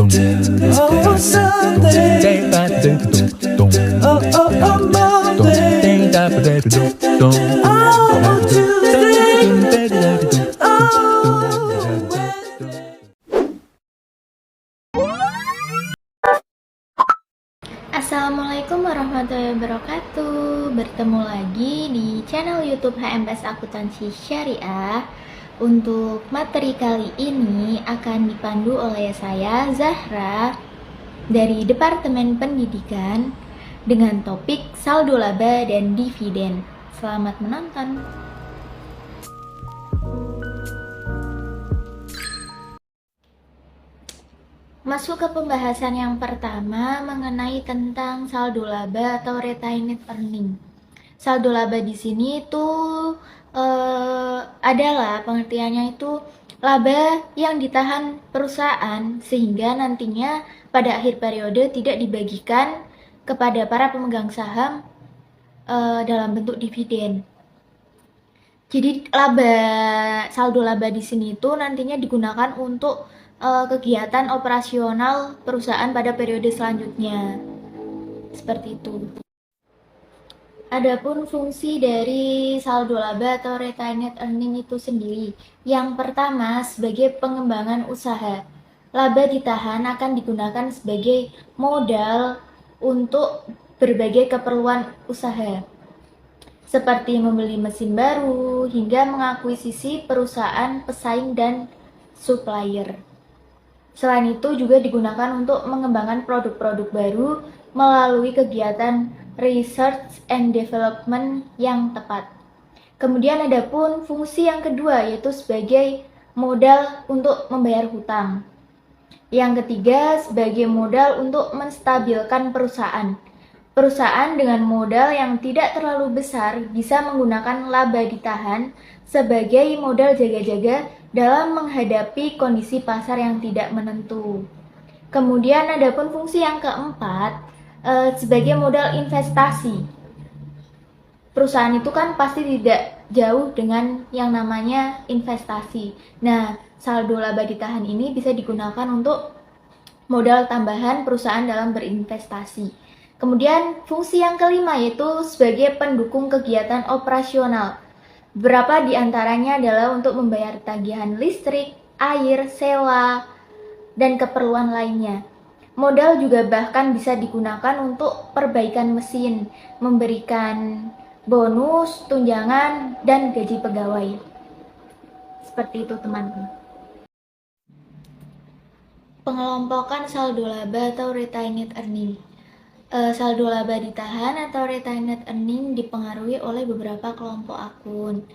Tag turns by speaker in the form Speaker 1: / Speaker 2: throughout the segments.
Speaker 1: Oh, Sunday. Oh, Monday. Oh, Tuesday.
Speaker 2: Assalamualaikum warahmatullahi wabarakatuh. Bertemu lagi di channel YouTube HMS Akuntansi Syariah. Untuk materi kali ini akan dipandu oleh saya Zahra dari Departemen Pendidikan dengan topik saldo laba dan dividen. Selamat menonton. Masuk ke pembahasan yang pertama mengenai tentang saldo laba atau retained earning. Saldo laba di sini itu adalah pengertiannya itu laba yang ditahan perusahaan sehingga nantinya pada akhir periode tidak dibagikan kepada para pemegang saham dalam bentuk dividen. Jadi saldo laba di sini itu nantinya digunakan untuk kegiatan operasional perusahaan pada periode selanjutnya. Seperti itu. Adapun fungsi dari saldo laba atau retained earning itu sendiri. Yang pertama, sebagai pengembangan usaha. Laba ditahan akan digunakan sebagai modal untuk berbagai keperluan usaha, seperti membeli mesin baru hingga mengakuisisi perusahaan pesaing dan supplier. Selain itu juga digunakan untuk mengembangkan produk-produk baru melalui kegiatan research and development yang tepat. Kemudian ada pun fungsi yang kedua yaitu sebagai modal untuk membayar hutang. Yang ketiga sebagai modal untuk menstabilkan perusahaan. Perusahaan dengan modal yang tidak terlalu besar bisa menggunakan laba ditahan sebagai modal jaga-jaga dalam menghadapi kondisi pasar yang tidak menentu. Kemudian ada pun fungsi yang keempat sebagai modal investasi. Perusahaan itu kan pasti tidak jauh dengan yang namanya investasi. Nah, saldo laba ditahan ini bisa digunakan untuk modal tambahan perusahaan dalam berinvestasi. Kemudian fungsi yang kelima yaitu sebagai pendukung kegiatan operasional. Beberapa di antaranya adalah untuk membayar tagihan listrik, air, sewa, dan keperluan lainnya. Modal juga bahkan bisa digunakan untuk perbaikan mesin, memberikan bonus, tunjangan, dan gaji pegawai. Seperti itu teman-teman. Pengelompokan saldo laba atau retained earning. Saldo laba ditahan atau retained earning dipengaruhi oleh beberapa kelompok akun.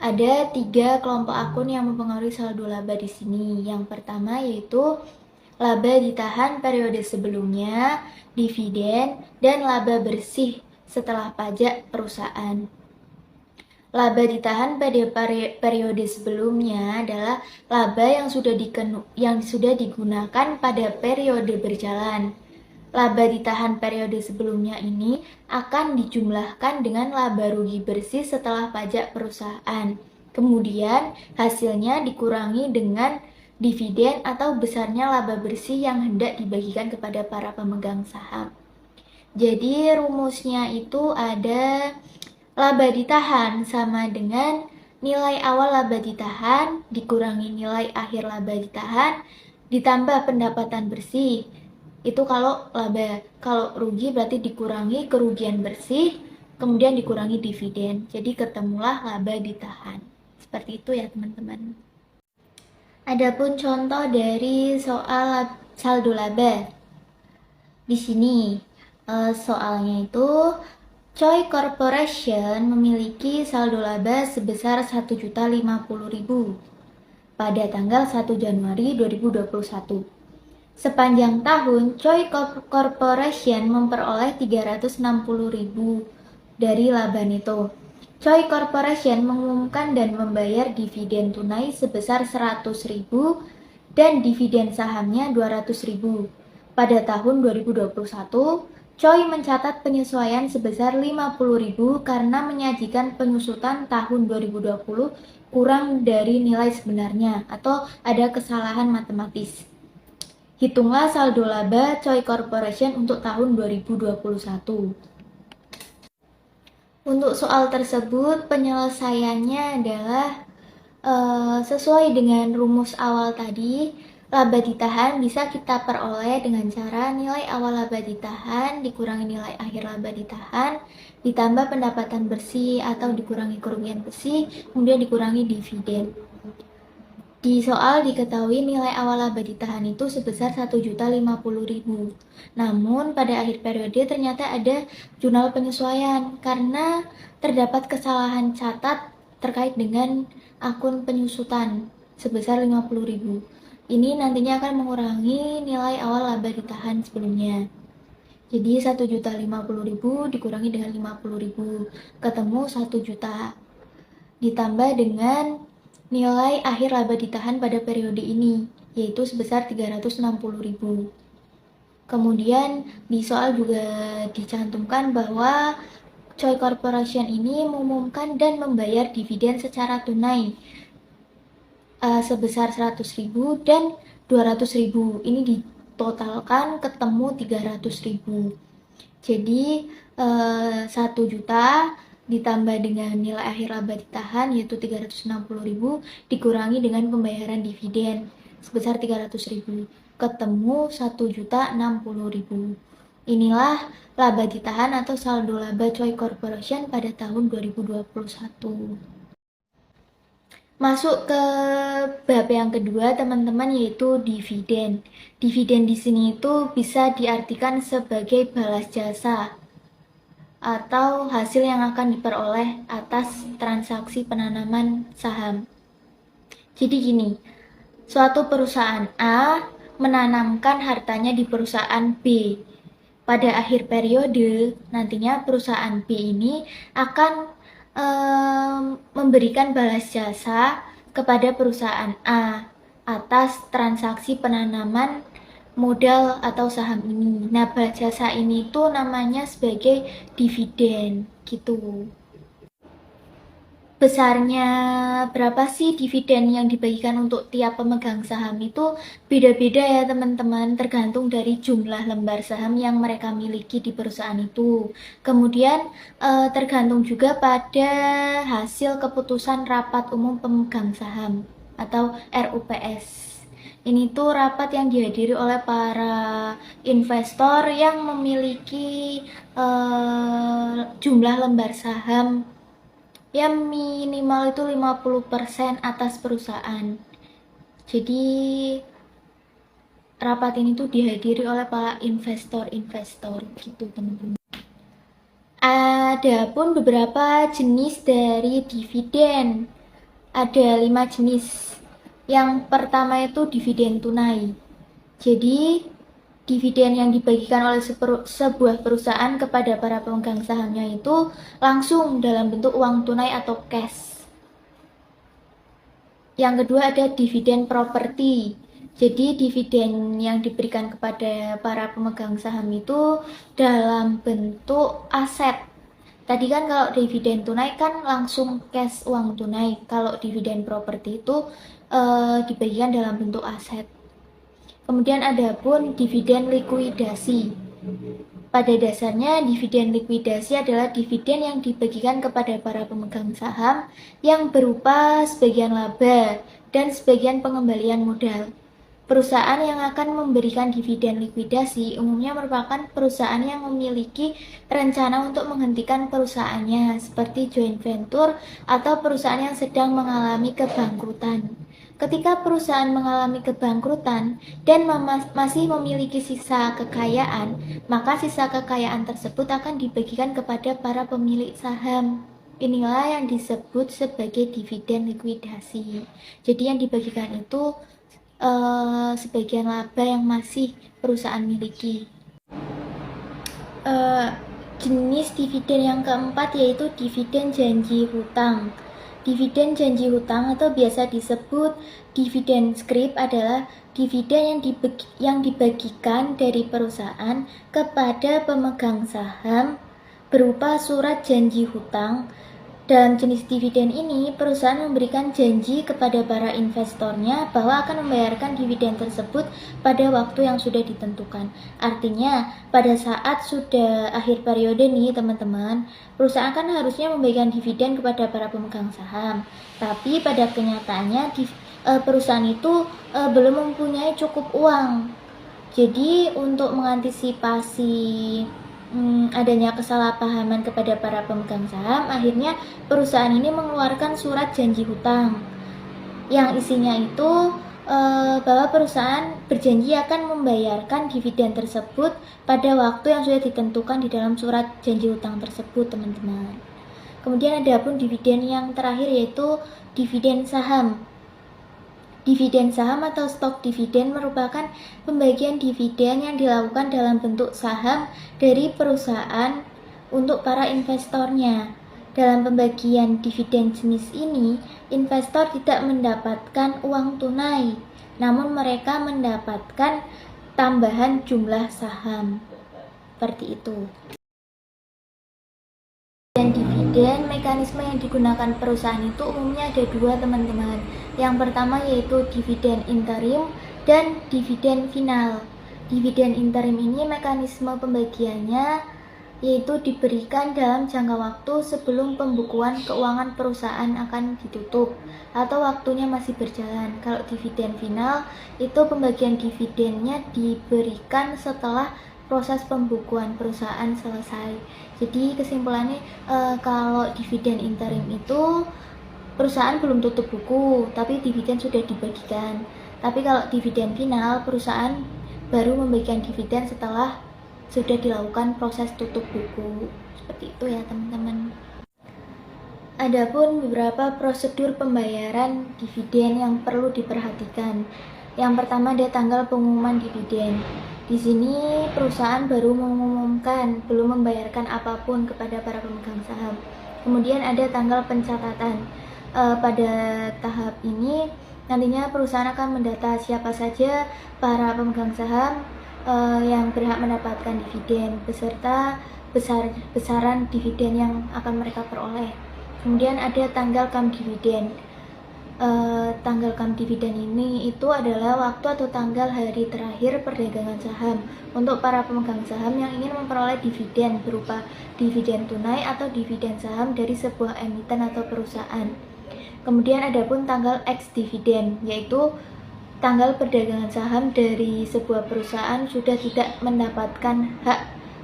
Speaker 2: Ada 3 kelompok akun yang mempengaruhi saldo laba di sini. Yang pertama yaitu laba ditahan periode sebelumnya, dividen, dan laba bersih setelah pajak perusahaan. Laba ditahan pada periode sebelumnya adalah laba yang sudah digunakan pada periode berjalan. Laba ditahan periode sebelumnya ini akan dijumlahkan dengan laba rugi bersih setelah pajak perusahaan. Kemudian hasilnya dikurangi dengan dividen atau besarnya laba bersih yang hendak dibagikan kepada para pemegang saham. Jadi rumusnya itu ada laba ditahan sama dengan nilai awal laba ditahan dikurangi nilai akhir laba ditahan ditambah pendapatan bersih. Itu kalau laba. Kalau rugi berarti dikurangi kerugian bersih, kemudian dikurangi dividen. Jadi ketemulah laba ditahan. Seperti itu ya teman-teman. Adapun contoh dari soal saldo laba. Di sini soalnya itu Choi Corporation memiliki saldo laba sebesar 1.050.000 pada tanggal 1 Januari 2021. Sepanjang tahun, Choi Corporation memperoleh 360.000 dari laba neto. Choi Corporation mengumumkan dan membayar dividen tunai sebesar 100.000 dan dividen sahamnya 200.000. Pada tahun 2021, Choi mencatat penyesuaian sebesar 50.000 karena menyajikan penyusutan tahun 2020 kurang dari nilai sebenarnya atau ada kesalahan matematis. Hitunglah saldo laba Choi Corporation untuk tahun 2021. Untuk soal tersebut, penyelesaiannya adalah sesuai dengan rumus awal tadi. Laba ditahan bisa kita peroleh dengan cara nilai awal laba ditahan dikurangi nilai akhir laba ditahan ditambah pendapatan bersih atau dikurangi kerugian bersih, kemudian dikurangi dividen. Di soal diketahui nilai awal laba ditahan itu sebesar 1.050.000. Namun pada akhir periode ternyata ada jurnal penyesuaian karena terdapat kesalahan catat terkait dengan akun penyusutan sebesar 50.000. Ini nantinya akan mengurangi nilai awal laba ditahan sebelumnya. Jadi 1.050.000 dikurangi dengan 50.000 ketemu 1 juta. Ditambah dengan nilai akhir laba ditahan pada periode ini, yaitu sebesar 360.000. Kemudian di soal juga dicantumkan bahwa Choi Corporation ini mengumumkan dan membayar dividen secara tunai sebesar 100.000 dan 200.000. Ini ditotalkan ketemu 300.000. Jadi 1 juta ditambah dengan nilai akhir laba ditahan yaitu 360.000 dikurangi dengan pembayaran dividen sebesar 300.000 ketemu 1.060.000. Inilah laba ditahan atau saldo laba Choi Corporation pada tahun 2021. Masuk ke bab yang kedua teman-teman, yaitu dividen. Dividen di sini itu bisa diartikan sebagai balas jasa atau hasil yang akan diperoleh atas transaksi penanaman saham. Jadi gini, suatu perusahaan A menanamkan hartanya di perusahaan B. Pada akhir periode, nantinya perusahaan B ini akan memberikan balas jasa kepada perusahaan A atas transaksi penanaman modal atau saham ini. Nah, balas jasa ini tuh namanya sebagai dividen gitu. Besarnya berapa sih dividen yang dibagikan untuk tiap pemegang saham itu beda-beda ya teman-teman, tergantung dari jumlah lembar saham yang mereka miliki di perusahaan itu. Kemudian tergantung juga pada hasil keputusan rapat umum pemegang saham atau RUPS. Ini tuh rapat yang dihadiri oleh para investor yang memiliki jumlah lembar saham yang minimal itu 50% atas perusahaan. Jadi rapat ini tuh dihadiri oleh para investor-investor gitu teman-teman. Adapun beberapa jenis dari dividen. Ada 5 jenis. Yang pertama itu dividen tunai. Jadi dividen yang dibagikan oleh sebuah perusahaan kepada para pemegang sahamnya itu langsung dalam bentuk uang tunai atau cash. Yang kedua ada dividen properti. Jadi dividen yang diberikan kepada para pemegang saham itu dalam bentuk aset. Tadi kan kalau dividen tunai kan langsung cash uang tunai. Kalau dividen properti itu dibagikan dalam bentuk aset. Kemudian ada pun dividen likuidasi. Pada dasarnya dividen likuidasi adalah dividen yang dibagikan kepada para pemegang saham yang berupa sebagian laba dan sebagian pengembalian modal. Perusahaan yang akan memberikan dividen likuidasi umumnya merupakan perusahaan yang memiliki rencana untuk menghentikan perusahaannya seperti joint venture atau perusahaan yang sedang mengalami kebangkrutan. Ketika perusahaan mengalami kebangkrutan dan masih memiliki sisa kekayaan, maka sisa kekayaan tersebut akan dibagikan kepada para pemilik saham. Inilah yang disebut sebagai dividen likuidasi. Jadi yang dibagikan itu sebagian laba yang masih perusahaan miliki. Jenis dividen yang keempat yaitu dividen janji hutang. Dividen janji hutang atau biasa disebut dividen scrip adalah dividen yang dibagikan dari perusahaan kepada pemegang saham berupa surat janji hutang Dalam jenis dividen ini, perusahaan memberikan janji kepada para investornya bahwa akan membayarkan dividen tersebut pada waktu yang sudah ditentukan. Artinya, pada saat sudah akhir periode nih teman-teman, perusahaan kan harusnya memberikan dividen kepada para pemegang saham. Tapi pada kenyataannya perusahaan itu belum mempunyai cukup uang. Jadi untuk mengantisipasi adanya kesalahpahaman kepada para pemegang saham, akhirnya perusahaan ini mengeluarkan surat janji hutang yang isinya itu bahwa perusahaan berjanji akan membayarkan dividen tersebut pada waktu yang sudah ditentukan di dalam surat janji hutang tersebut, teman-teman. Kemudian ada pun dividen yang terakhir, yaitu dividen saham. Dividen saham atau stok dividen merupakan pembagian dividen yang dilakukan dalam bentuk saham dari perusahaan untuk para investornya. Dalam pembagian dividen jenis ini, investor tidak mendapatkan uang tunai, namun mereka mendapatkan tambahan jumlah saham. Seperti itu. Dan dividen, mekanisme yang digunakan perusahaan itu umumnya ada dua, teman-teman. Yang pertama yaitu dividen interim dan dividen final. Dividen interim ini mekanisme pembagiannya yaitu diberikan dalam jangka waktu sebelum pembukuan keuangan perusahaan akan ditutup atau waktunya masih berjalan. Kalau dividen final itu pembagian dividennya diberikan setelah proses pembukuan perusahaan selesai. Jadi kesimpulannya kalau dividen interim itu perusahaan belum tutup buku, tapi dividen sudah dibagikan. Tapi kalau dividen final, perusahaan baru membagikan dividen setelah sudah dilakukan proses tutup buku. Seperti itu ya, teman-teman. Adapun beberapa prosedur pembayaran dividen yang perlu diperhatikan. Yang pertama ada tanggal pengumuman dividen. Di sini perusahaan baru mengumumkan, belum membayarkan apapun kepada para pemegang saham. Kemudian ada tanggal pencatatan. Pada tahap ini nantinya perusahaan akan mendata siapa saja para pemegang saham yang berhak mendapatkan dividen beserta besaran dividen yang akan mereka peroleh. Kemudian ada tanggal come dividen. Tanggal come dividen ini itu adalah waktu atau tanggal hari terakhir perdagangan saham untuk para pemegang saham yang ingin memperoleh dividen berupa dividen tunai atau dividen saham dari sebuah emiten atau perusahaan. Kemudian ada pun tanggal ex dividen, yaitu tanggal perdagangan saham dari sebuah perusahaan sudah tidak mendapatkan hak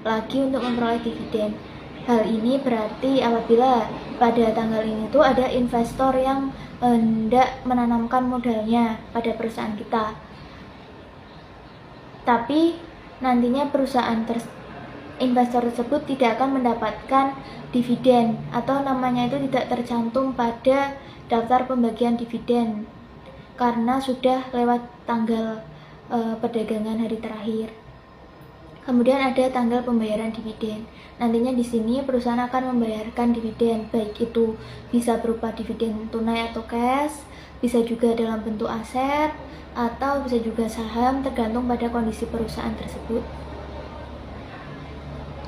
Speaker 2: lagi untuk memperoleh dividen. Hal ini berarti apabila pada tanggal ini tuh ada investor yang hendak menanamkan modalnya pada perusahaan kita, tapi nantinya investor tersebut tidak akan mendapatkan dividen atau namanya itu tidak tercantum pada daftar pembagian dividen karena sudah lewat tanggal perdagangan hari terakhir. Kemudian ada tanggal pembayaran dividen. Nantinya di sini perusahaan akan membayarkan dividen, baik itu bisa berupa dividen tunai atau cash, bisa juga dalam bentuk aset, atau bisa juga saham, tergantung pada kondisi perusahaan tersebut.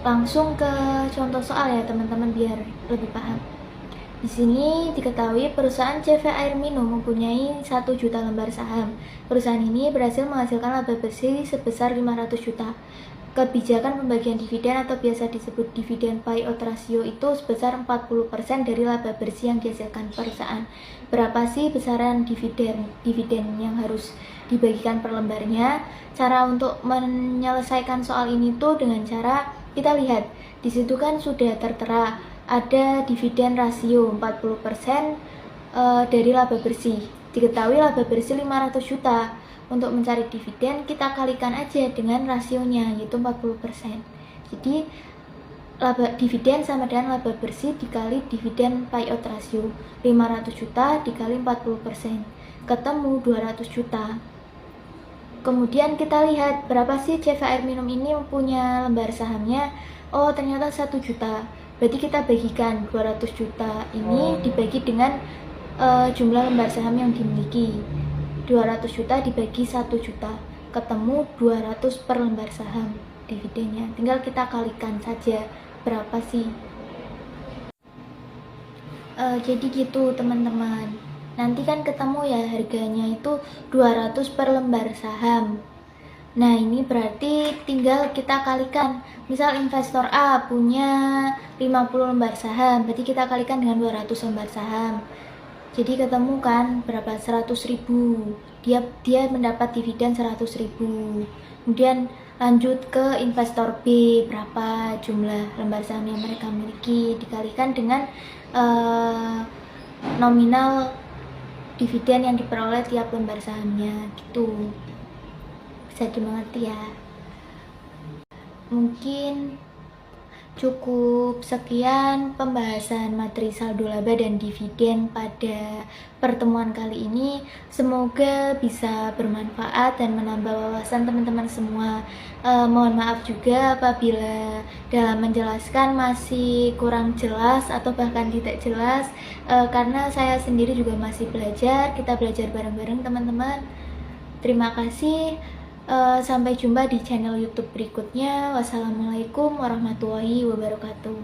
Speaker 2: Langsung ke contoh soal ya teman-teman biar lebih paham. Di sini diketahui perusahaan CV Air Minum mempunyai 1 juta lembar saham. Perusahaan ini berhasil menghasilkan laba bersih sebesar 500 juta. Kebijakan pembagian dividen atau biasa disebut dividen payout ratio itu sebesar 40% dari laba bersih yang dihasilkan perusahaan. Berapa sih besaran dividen yang harus dibagikan per lembarnya? Cara untuk menyelesaikan soal ini tuh dengan cara kita lihat di situ kan sudah tertera ada dividen rasio 40% dari laba bersih. Diketahui laba bersih 500 juta. Untuk mencari dividen kita kalikan aja dengan rasionya yaitu 40%. Jadi dividen sama dengan laba bersih dikali dividen payout ratio 500 juta dikali 40%, ketemu 200 juta. Kemudian kita lihat berapa sih CV Air Minum ini punya lembar sahamnya. Oh ternyata 1 juta. Berarti kita bagikan 200 juta ini dibagi dengan jumlah lembar saham yang dimiliki. 200 juta dibagi 1 juta, ketemu 200 per lembar saham dividennya. Tinggal kita kalikan saja berapa sih. Jadi gitu teman-teman. Nanti kan ketemu ya harganya itu 200 per lembar saham. Nah, ini berarti tinggal kita kalikan. Misal investor A punya 50 lembar saham, berarti kita kalikan dengan 200 lembar saham. Jadi ketemu kan berapa? 100.000. Dia mendapat dividen 100.000. Kemudian lanjut ke investor B, berapa jumlah lembar saham yang mereka miliki, dikalikan dengan nominal dividen yang diperoleh tiap lembar sahamnya gitu. Bisa dimengerti ya. Mungkin cukup sekian pembahasan materi saldo laba dan dividen pada pertemuan kali ini. Semoga bisa bermanfaat dan menambah wawasan teman-teman semua. Mohon maaf juga apabila dalam menjelaskan masih kurang jelas atau bahkan tidak jelas, karena saya sendiri juga masih belajar. Kita belajar bareng-bareng teman-teman. Terima kasih. Sampai jumpa di channel YouTube berikutnya. Wassalamualaikum warahmatullahi wabarakatuh.